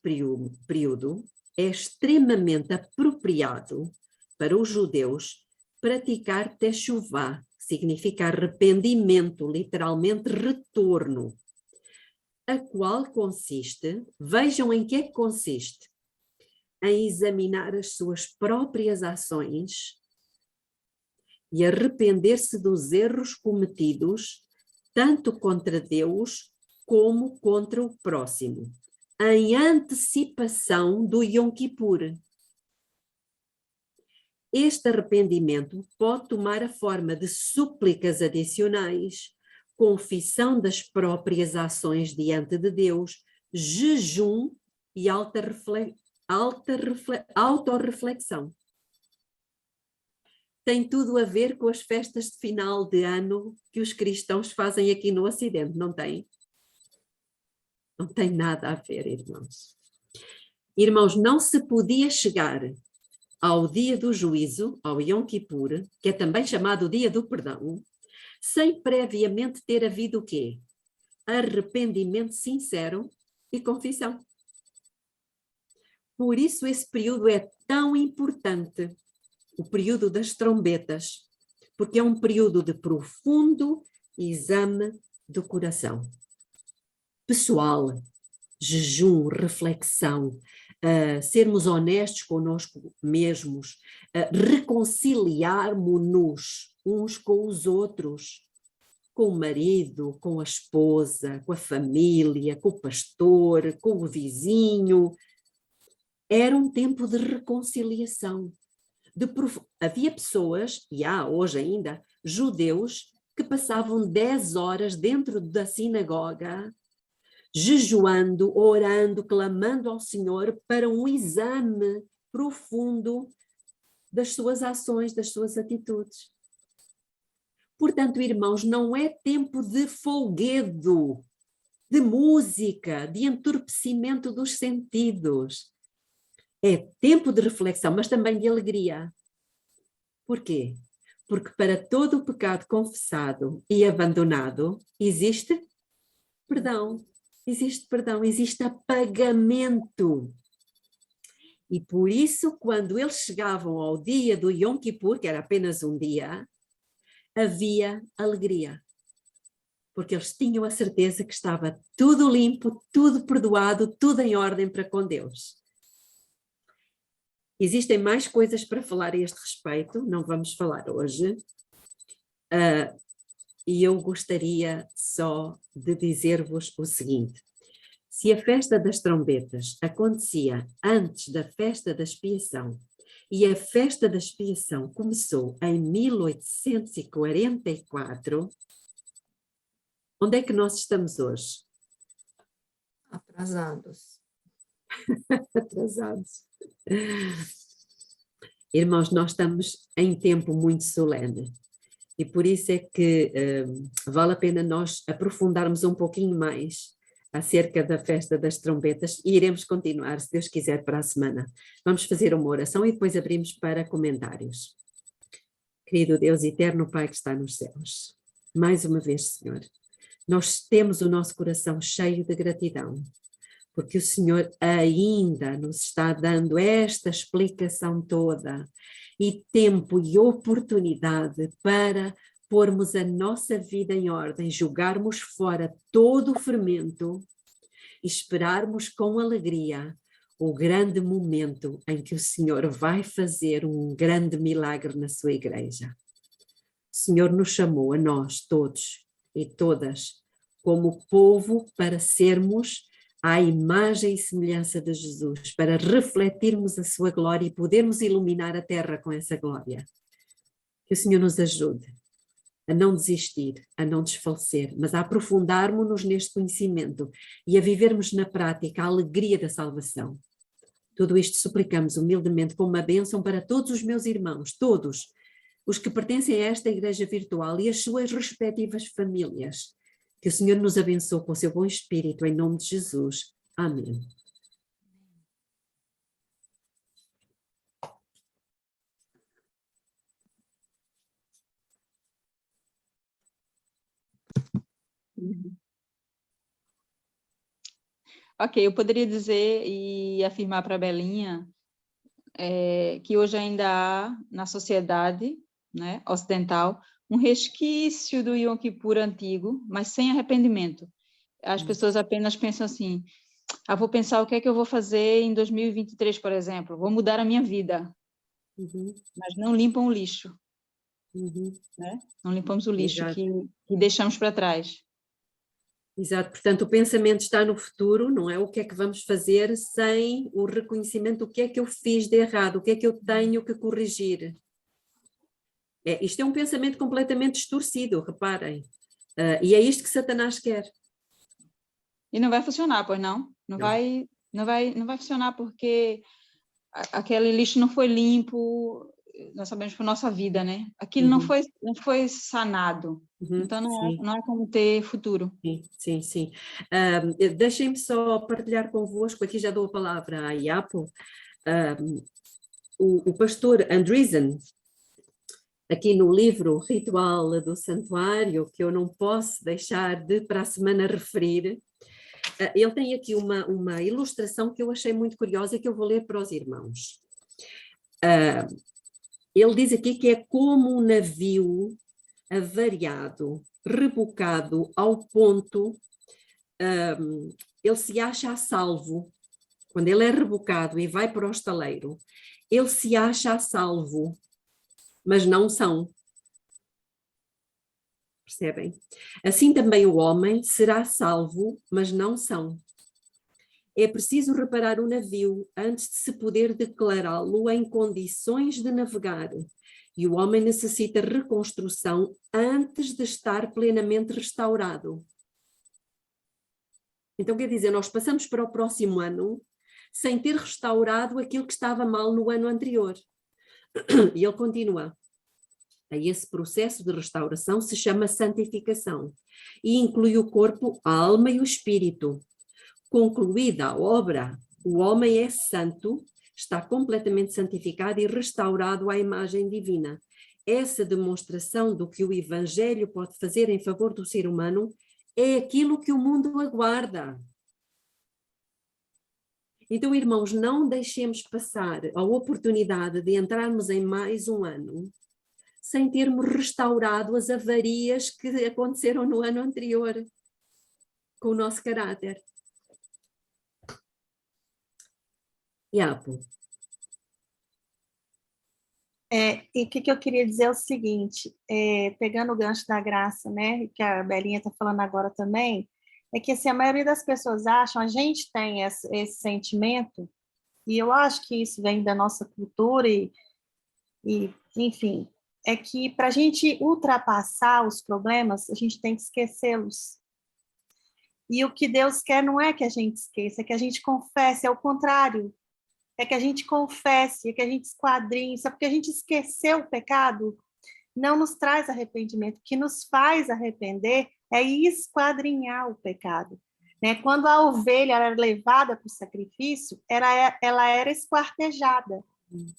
período, é extremamente apropriado para os judeus praticar Teshuvah, que significa arrependimento, literalmente retorno. a qual consiste, vejam em que é que consiste, em examinar as suas próprias ações e arrepender-se dos erros cometidos, tanto contra Deus como contra o próximo, em antecipação do Yom Kippur. Este arrependimento pode tomar a forma de súplicas adicionais, confissão das próprias ações diante de Deus, jejum e autorreflexão. Tem tudo a ver com as festas de final de ano que os cristãos fazem aqui no Ocidente, não tem? Não tem nada a ver, irmãos. Irmãos, não se podia chegar ao dia do juízo, ao Yom Kippur, que é também chamado dia do perdão, sem previamente ter havido o quê? Arrependimento sincero e confissão. Por isso esse período é tão importante, o período das trombetas, porque é um período de profundo exame do coração. Pessoal, jejum, reflexão, sermos honestos connosco mesmos, reconciliarmos-nos uns com os outros, com o marido, com a esposa, com a família, com o pastor, com o vizinho. Era um tempo de reconciliação. Havia pessoas, e há hoje ainda, judeus, que passavam 10 horas dentro da sinagoga, jejuando, orando, clamando ao Senhor para um exame profundo das suas ações, das suas atitudes. Portanto, irmãos, não é tempo de folguedo, de música, de entorpecimento dos sentidos. É tempo de reflexão, mas também de alegria. Por quê? Porque para todo o pecado confessado e abandonado existe perdão. Existe perdão, existe apagamento. E por isso, quando eles chegavam ao dia do Yom Kippur, que era apenas um dia, havia alegria. Porque eles tinham a certeza que estava tudo limpo, tudo perdoado, tudo em ordem para com Deus. Existem mais coisas para falar a este respeito, não vamos falar hoje. E eu gostaria só de dizer-vos o seguinte: se a festa das trombetas acontecia antes da festa da expiação e a festa da expiação começou em 1844, onde é que nós estamos hoje? Atrasados. Atrasados. Irmãos, nós estamos em tempo muito solene. E por isso é que vale a pena nós aprofundarmos um pouquinho mais acerca da festa das trombetas e iremos continuar, se Deus quiser, para a semana. Vamos fazer uma oração e depois abrimos para comentários. Querido Deus eterno Pai que está nos céus, mais uma vez, Senhor, nós temos o nosso coração cheio de gratidão, porque o Senhor ainda nos está dando esta explicação toda e tempo e oportunidade para pormos a nossa vida em ordem, jogarmos fora todo o fermento e esperarmos com alegria o grande momento em que o Senhor vai fazer um grande milagre na sua igreja. O Senhor nos chamou a nós todos e todas como povo para sermos à imagem e semelhança de Jesus, para refletirmos a sua glória e podermos iluminar a terra com essa glória. Que o Senhor nos ajude a não desistir, a não desfalecer, mas a aprofundarmos-nos neste conhecimento e a vivermos na prática a alegria da salvação. Tudo isto suplicamos humildemente como uma bênção para todos os meus irmãos, todos os que pertencem a esta igreja virtual e as suas respectivas famílias. Que o Senhor nos abençoe com o seu bom espírito, em nome de Jesus. Amém. Ok, eu poderia dizer e afirmar para a Belinha que hoje ainda há na sociedade, né, ocidental um resquício do Yom Kippur antigo, mas sem arrependimento. As pessoas apenas pensam assim, vou pensar o que é que eu vou fazer em 2023, por exemplo, vou mudar a minha vida, mas não limpam o lixo, né? Não limpamos o lixo Exato. que deixamos para trás. Exato, portanto o pensamento está no futuro, não é? O que é que vamos fazer sem o reconhecimento do que é que eu fiz de errado, o que é que eu tenho que corrigir. Isto é um pensamento completamente distorcido, reparem. E é isto que Satanás quer. E não vai funcionar, pois não? Não vai funcionar porque aquele lixo não foi limpo, nós sabemos, para nossa vida, né? Aquilo não foi sanado. Então não é como ter futuro. Sim. Deixem-me só partilhar convosco, aqui já dou a palavra à Iapo. O pastor Andreessen, aqui no livro Ritual do Santuário, que eu não posso deixar de para a semana referir, ele tem aqui uma ilustração que eu achei muito curiosa e que eu vou ler para os irmãos. Ele diz aqui que é como um navio avariado, rebocado ao ponto, ele se acha a salvo. Quando ele é rebocado e vai para o estaleiro, ele se acha a salvo, mas não são. Percebem? Assim também o homem será salvo, mas não são. É preciso reparar o navio antes de se poder declará-lo em condições de navegar. E o homem necessita reconstrução antes de estar plenamente restaurado. Então, quer dizer, nós passamos para o próximo ano sem ter restaurado aquilo que estava mal no ano anterior. E ele continua. Esse processo de restauração se chama santificação e inclui o corpo, a alma e o espírito. Concluída a obra, o homem é santo, está completamente santificado e restaurado à imagem divina. Essa demonstração do que o Evangelho pode fazer em favor do ser humano é aquilo que o mundo aguarda. Então, irmãos, não deixemos passar a oportunidade de entrarmos em mais um ano sem termos restaurado as avarias que aconteceram no ano anterior com o nosso caráter. Iapo. E o que eu queria dizer é o seguinte, pegando o gancho da graça, né, que a Belinha está falando agora também, é que assim, a maioria das pessoas acham, a gente tem esse sentimento, e eu acho que isso vem da nossa cultura, e enfim, é que para a gente ultrapassar os problemas, a gente tem que esquecê-los. E o que Deus quer não é que a gente esqueça, é que a gente confesse, é o contrário. É que a gente confesse, é que a gente esquadrinhe, só porque a gente esqueceu o pecado, não nos traz arrependimento. O que nos faz arrepender é esquadrinhar o pecado. Né? Quando a ovelha era levada para o sacrifício, ela era esquartejada.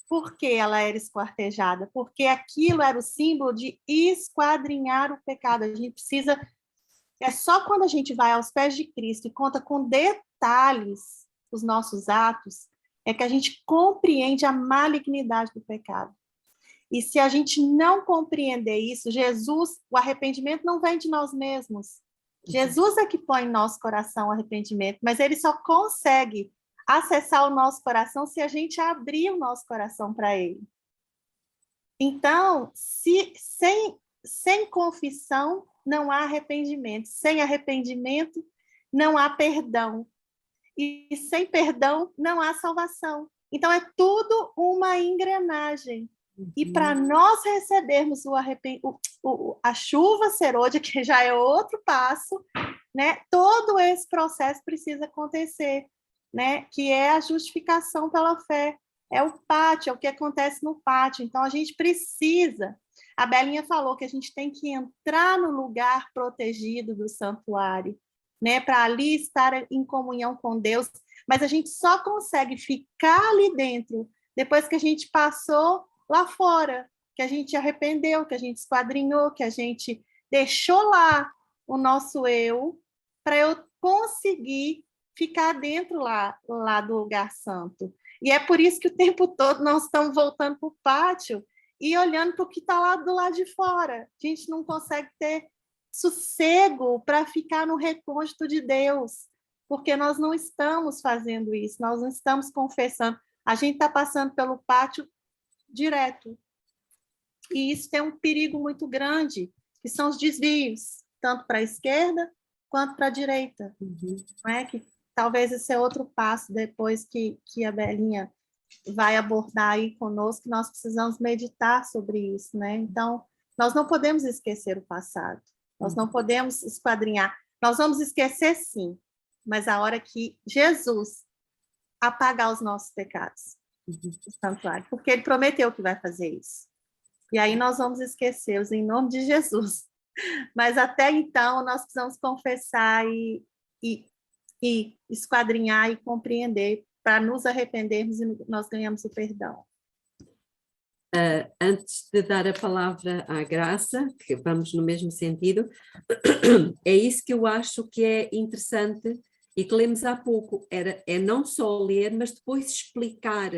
Por que ela era esquartejada? Porque aquilo era o símbolo de esquadrinhar o pecado. A gente precisa... É só quando a gente vai aos pés de Cristo e conta com detalhes os nossos atos, é que a gente compreende a malignidade do pecado. E se a gente não compreender isso, o arrependimento não vem de nós mesmos. Jesus é que põe em nosso coração o arrependimento, mas ele só consegue acessar o nosso coração se a gente abrir o nosso coração para ele. Então, sem confissão, não há arrependimento. Sem arrependimento, não há perdão. E sem perdão, não há salvação. Então, é tudo uma engrenagem. E para nós recebermos a chuva serôdia, que já é outro passo, né? Todo esse processo precisa acontecer, né? Que é a justificação pela fé. É o pátio, é o que acontece no pátio. Então, a gente precisa... A Belinha falou que a gente tem que entrar no lugar protegido do santuário, né, para ali estar em comunhão com Deus, mas a gente só consegue ficar ali dentro depois que a gente passou lá fora, que a gente arrependeu, que a gente esquadrinhou, que a gente deixou lá o nosso eu, para eu conseguir ficar dentro lá do lugar santo. E é por isso que o tempo todo nós estamos voltando para o pátio e olhando para o que está lá do lado de fora. A gente não consegue ter sossego para ficar no recôndito de Deus, porque nós não estamos fazendo isso, nós não estamos confessando. A gente está passando pelo pátio direto. E isso tem um perigo muito grande, que são os desvios, tanto para a esquerda quanto para a direita. Não é? Que talvez esse é outro passo depois que a Belinha vai abordar aí conosco, que nós precisamos meditar sobre isso, né? Então, nós não podemos esquecer o passado, nós não podemos esquadrinhar. Nós vamos esquecer, sim, mas a hora que Jesus apagar os nossos pecados do santuário, porque ele prometeu que vai fazer isso. E aí nós vamos esquecê-los em nome de Jesus. Mas até então nós precisamos confessar e esquadrinhar e compreender para nos arrependermos e nós ganhamos o perdão. Antes de dar a palavra à Graça, que vamos no mesmo sentido, é isso que eu acho que é interessante e que lemos há pouco, é não só ler, mas depois explicar,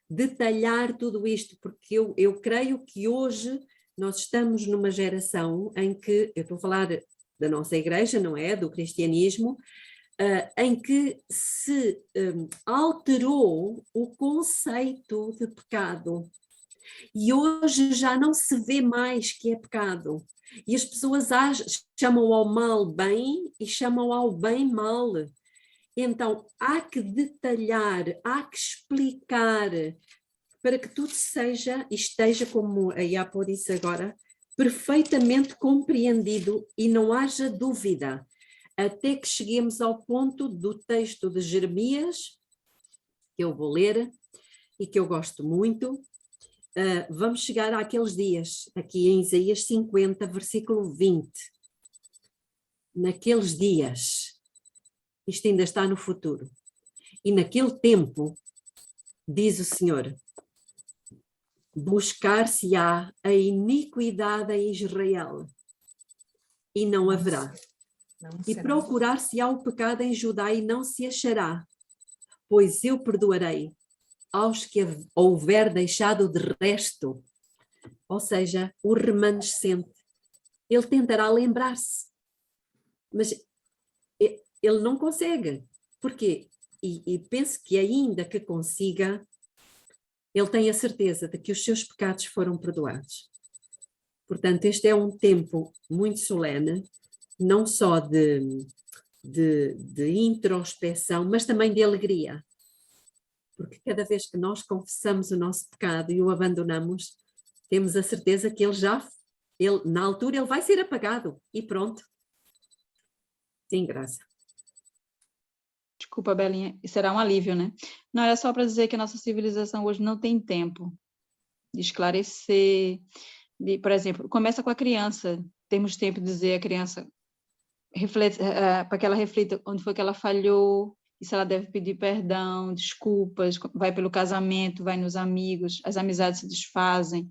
detalhar tudo isto, porque eu creio que hoje nós estamos numa geração em que, eu estou a falar da nossa igreja, não é? Do cristianismo, em que se alterou o conceito de pecado. E hoje já não se vê mais que é pecado. E as pessoas chamam ao mal bem e chamam ao bem mal. Então, há que detalhar, há que explicar, para que tudo seja e esteja, como a Iapo disse agora, perfeitamente compreendido e não haja dúvida, até que cheguemos ao ponto do texto de Jeremias, que eu vou ler e que eu gosto muito. Vamos chegar àqueles dias, aqui em Isaías 50, versículo 20. Naqueles dias, isto ainda está no futuro, e naquele tempo, diz o Senhor, buscar-se-á a iniquidade em Israel, e não haverá. E procurar-se-á o pecado em Judá, e não se achará, pois eu perdoarei aos que houver deixado de resto, ou seja, o remanescente. Ele tentará lembrar-se, mas ele não consegue. Porquê? E penso que ainda que consiga, ele tem a certeza de que os seus pecados foram perdoados. Portanto, este é um tempo muito solene, não só de introspeção, mas também de alegria. Porque cada vez que nós confessamos o nosso pecado e o abandonamos, temos a certeza que na altura ele vai ser apagado e pronto. Sim, Graça. Desculpa, Belinha, será um alívio, né? Não, era só para dizer que a nossa civilização hoje não tem tempo de esclarecer, por exemplo, começa com a criança, temos tempo de dizer à criança, para que ela reflita onde foi que ela falhou, e se ela deve pedir perdão, desculpas, vai pelo casamento, vai nos amigos, as amizades se desfazem,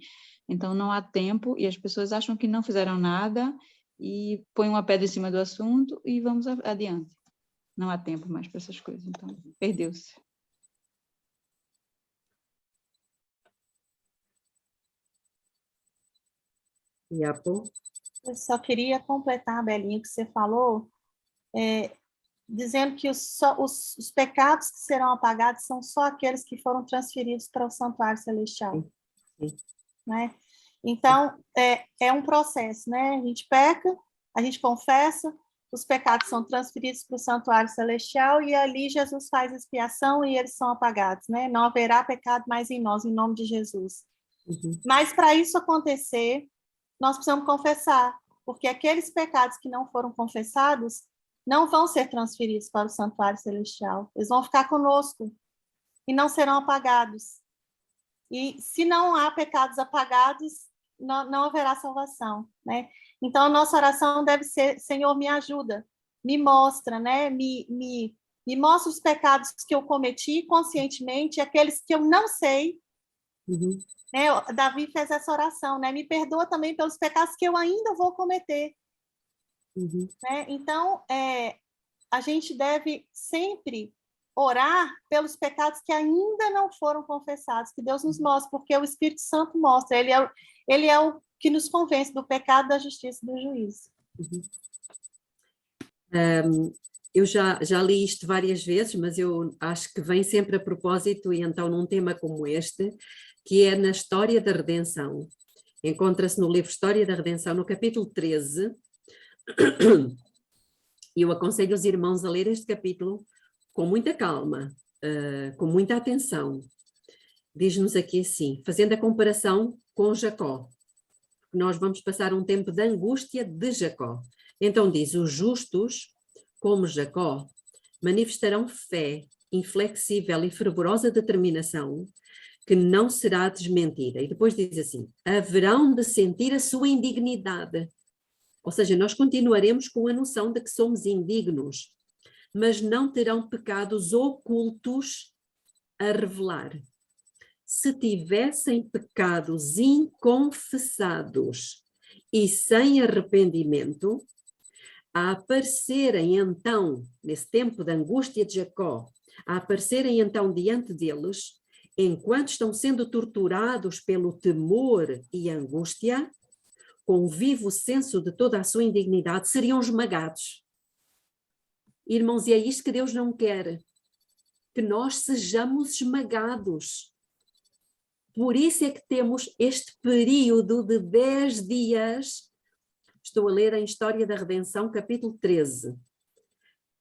então não há tempo e as pessoas acham que não fizeram nada e põem uma pedra em cima do assunto e vamos adiante. Não há tempo mais para essas coisas, então perdeu-se. Iapo? Eu só queria completar, Belinha, o que você falou, dizendo que os pecados que serão apagados são só aqueles que foram transferidos para o santuário celestial. Sim. Né? Então, é um processo, né? A gente peca, a gente confessa, os pecados são transferidos para o santuário celestial e ali Jesus faz expiação e eles são apagados, né? Não haverá pecado mais em nós, em nome de Jesus. Uhum. Mas para isso acontecer, nós precisamos confessar, porque aqueles pecados que não foram confessados não vão ser transferidos para o santuário celestial. Eles vão ficar conosco e não serão apagados. E se não há pecados apagados, não haverá salvação, né? Então, a nossa oração deve ser, Senhor, me ajuda, me mostra, né? Me mostra os pecados que eu cometi conscientemente, aqueles que eu não sei. Uhum. Né? Davi fez essa oração, né? Me perdoa também pelos pecados que eu ainda vou cometer. Uhum. Né? Então, a gente deve sempre orar pelos pecados que ainda não foram confessados, que Deus nos mostra, porque o Espírito Santo mostra, ele é o que nos convence do pecado, da justiça e do juízo. Eu já li isto várias vezes, mas eu acho que vem sempre a propósito, e então num tema como este, que é na história da redenção. Encontra-se no livro História da Redenção, no capítulo 13, e eu aconselho os irmãos a ler este capítulo com muita calma, com muita atenção. Diz-nos aqui assim, fazendo a comparação com Jacó. Nós vamos passar um tempo de angústia de Jacó. Então diz, os justos, como Jacó, manifestarão fé inflexível e fervorosa determinação que não será desmentida. E depois diz assim, haverão de sentir a sua indignidade. Ou seja, nós continuaremos com a noção de que somos indignos, mas não terão pecados ocultos a revelar. Se tivessem pecados inconfessados e sem arrependimento, a aparecerem então, nesse tempo de angústia de Jacó, a aparecerem então diante deles, enquanto estão sendo torturados pelo temor e angústia, com o vivo senso de toda a sua indignidade, seriam esmagados. Irmãos, e é isto que Deus não quer, que nós sejamos esmagados. Por isso é que temos este período de 10 dias. Estou a ler em História da Redenção, capítulo 13.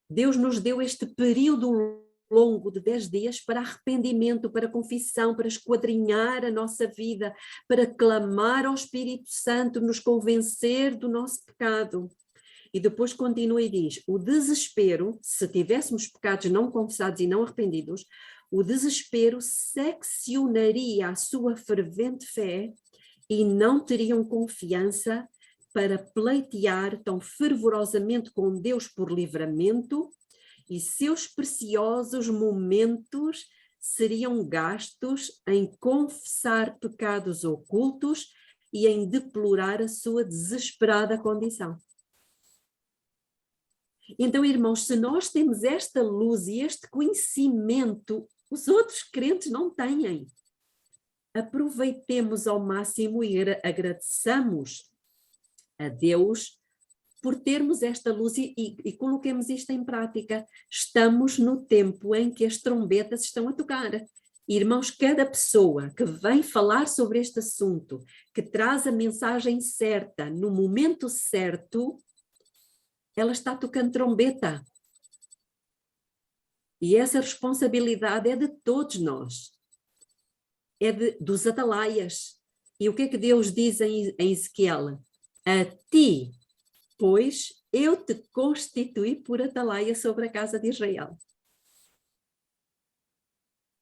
Deus nos deu este período longo de 10 dias para arrependimento, para confissão, para esquadrinhar a nossa vida, para clamar ao Espírito Santo, nos convencer do nosso pecado. E depois continua e diz, o desespero, se tivéssemos pecados não confessados e não arrependidos, o desespero seccionaria a sua fervente fé e não teriam confiança para pleitear tão fervorosamente com Deus por livramento, e seus preciosos momentos seriam gastos em confessar pecados ocultos e em deplorar a sua desesperada condição. Então, irmãos, se nós temos esta luz e este conhecimento, os outros crentes não têm. Aproveitemos ao máximo e agradeçamos a Deus por termos esta luz e coloquemos isto em prática. Estamos no tempo em que as trombetas estão a tocar. Irmãos, cada pessoa que vem falar sobre este assunto, que traz a mensagem certa, no momento certo, ela está tocando trombeta. E essa responsabilidade é de todos nós. É dos atalaias. E o que é que Deus diz em Ezequiel? A ti, pois eu te constituí por atalaia sobre a casa de Israel.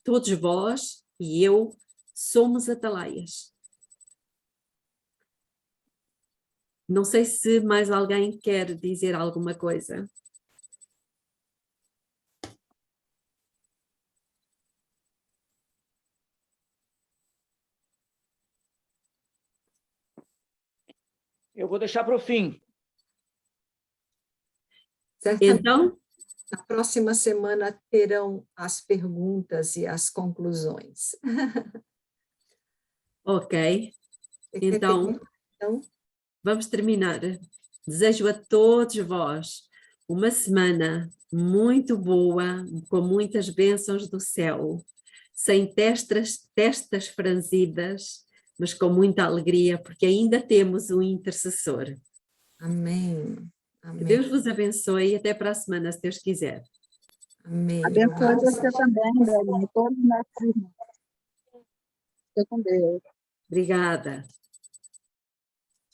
Todos vós e eu somos atalaias. Não sei se mais alguém quer dizer alguma coisa. Eu vou deixar para o fim. Então, na próxima semana terão as perguntas e as conclusões. ok. Então, vamos terminar. Desejo a todos vós uma semana muito boa, com muitas bênçãos do céu, sem testas franzidas, mas com muita alegria, porque ainda temos um intercessor. Amém. Que Deus vos abençoe e até para a semana, se Deus quiser. Amém. Abençoe você também, Belinha, todos os nossos irmãos. Fica com Deus. Obrigada.